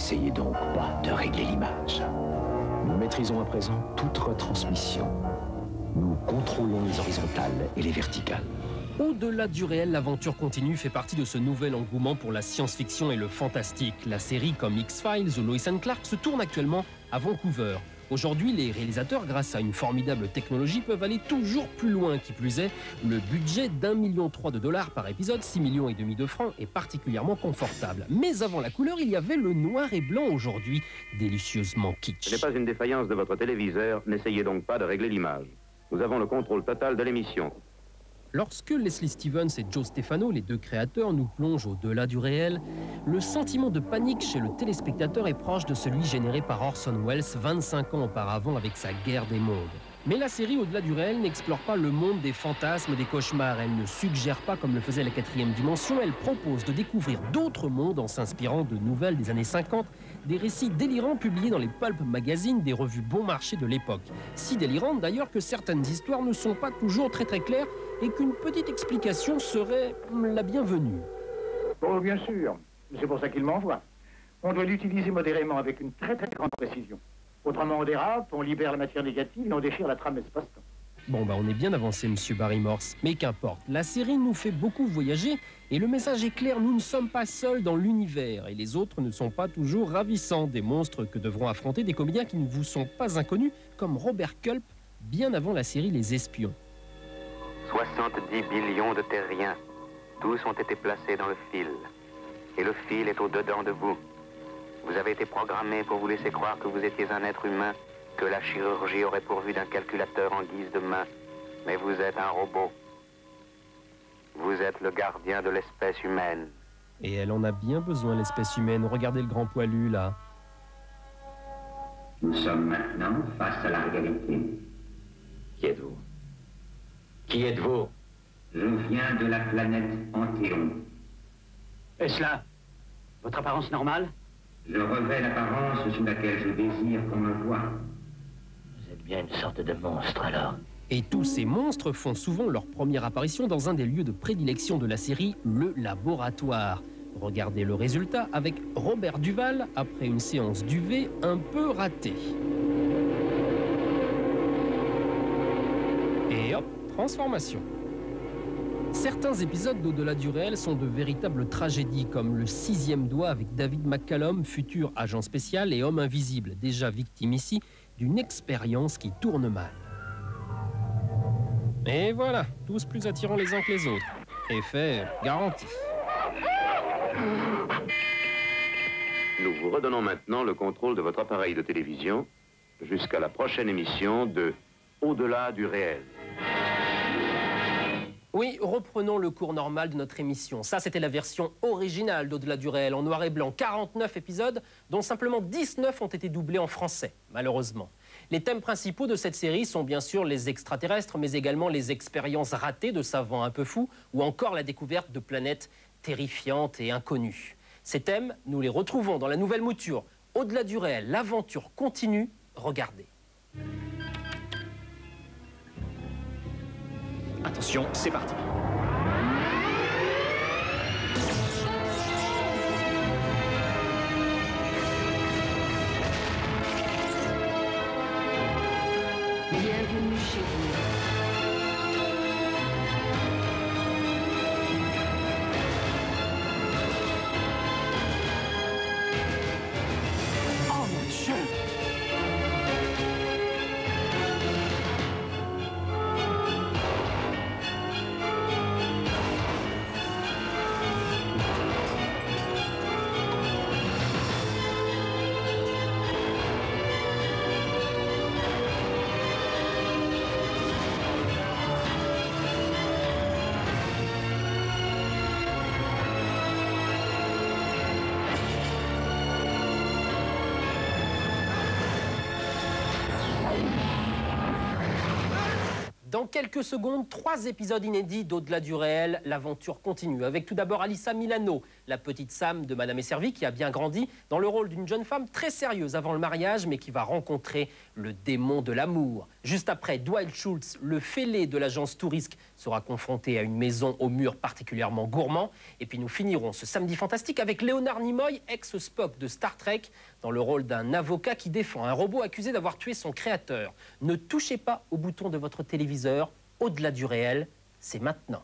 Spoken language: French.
N'essayez donc pas de régler l'image. Nous maîtrisons à présent toute retransmission. Nous contrôlons les horizontales et les verticales. Au-delà du réel, l'aventure continue fait partie de ce nouvel engouement pour la science-fiction et le fantastique. La série comme X-Files ou Lois and Clark se tourne actuellement à Vancouver. Aujourd'hui, les réalisateurs, grâce à une formidable technologie, peuvent aller toujours plus loin. Qui plus est, le budget d'1,3 million de dollars par épisode, 6,5 millions de francs, est particulièrement confortable. Mais avant la couleur, il y avait le noir et blanc aujourd'hui, délicieusement kitsch. Ce n'est pas une défaillance de votre téléviseur, n'essayez donc pas de régler l'image. Nous avons le contrôle total de l'émission. Lorsque Leslie Stevens et Joe Stefano, les deux créateurs, nous plongent au-delà du réel, le sentiment de panique chez le téléspectateur est proche de celui généré par Orson Welles 25 ans auparavant avec sa Guerre des mondes. Mais la série Au-delà du réel n'explore pas le monde des fantasmes, des cauchemars. Elle ne suggère pas, comme le faisait la 4e dimension, elle propose de découvrir d'autres mondes en s'inspirant de nouvelles des années 50, des récits délirants publiés dans les pulp magazines des revues bon marché de l'époque. Si délirantes d'ailleurs que certaines histoires ne sont pas toujours très claires et qu'une petite explication serait la bienvenue. Oh, bien sûr. C'est pour ça qu'il m'envoie. On doit l'utiliser modérément avec une très grande précision. Autrement, on dérape, on libère la matière négative et on déchire la trame espace-temps. Bon, on est bien avancé, monsieur Barry Morse. Mais qu'importe, la série nous fait beaucoup voyager et le message est clair, nous ne sommes pas seuls dans l'univers et les autres ne sont pas toujours ravissants. Des monstres que devront affronter des comédiens qui ne vous sont pas inconnus, comme Robert Culp, bien avant la série Les Espions. 70 billions de terriens. Tous ont été placés dans le fil. Et le fil est au-dedans de vous. Vous avez été programmé pour vous laisser croire que vous étiez un être humain, que la chirurgie aurait pourvu d'un calculateur en guise de main. Mais vous êtes un robot. Vous êtes le gardien de l'espèce humaine. Et elle en a bien besoin, l'espèce humaine. Regardez le grand poilu, là. Nous sommes maintenant face à la réalité. Qui êtes-vous? Qui êtes-vous? Je viens de la planète Anthéon. Est-ce là votre apparence normale? Je revêt l'apparence sous laquelle je désire qu'on me voie. Vous êtes bien une sorte de monstre, alors. Et tous ces monstres font souvent leur première apparition dans un des lieux de prédilection de la série, le laboratoire. Regardez le résultat avec Robert Duvall après une séance d'UV un peu ratée. Et hop, transformation. Certains épisodes d'Au-delà du réel sont de véritables tragédies, comme le 6e doigt avec David McCallum, futur agent spécial et homme invisible, déjà victime ici d'une expérience qui tourne mal. Et voilà, tous plus attirants les uns que les autres. Effet garanti. Nous vous redonnons maintenant le contrôle de votre appareil de télévision jusqu'à la prochaine émission de Au-delà du réel. Oui, reprenons le cours normal de notre émission. Ça, c'était la version originale d'Au-delà du réel, en noir et blanc. 49 épisodes, dont simplement 19 ont été doublés en français, malheureusement. Les thèmes principaux de cette série sont bien sûr les extraterrestres, mais également les expériences ratées de savants un peu fous, ou encore la découverte de planètes terrifiantes et inconnues. Ces thèmes, nous les retrouvons dans la nouvelle mouture. Au-delà du réel, l'aventure continue. Regardez. Attention, c'est parti. Bienvenue chez vous. Oh mon Dieu! Dans quelques secondes, 3 épisodes inédits d'Au-delà du réel. L'aventure continue avec tout d'abord Alyssa Milano, la petite Sam de Madame et Servie qui a bien grandi dans le rôle d'une jeune femme très sérieuse avant le mariage mais qui va rencontrer le démon de l'amour. Juste après, Dwight Schultz, le fêlé de l'agence Touriste, sera confronté à une maison aux murs particulièrement gourmands. Et puis nous finirons ce samedi fantastique avec Leonard Nimoy, ex-Spock de Star Trek, dans le rôle d'un avocat qui défend un robot accusé d'avoir tué son créateur. Ne touchez pas au bouton de votre téléviseur. Au-delà du réel, c'est maintenant.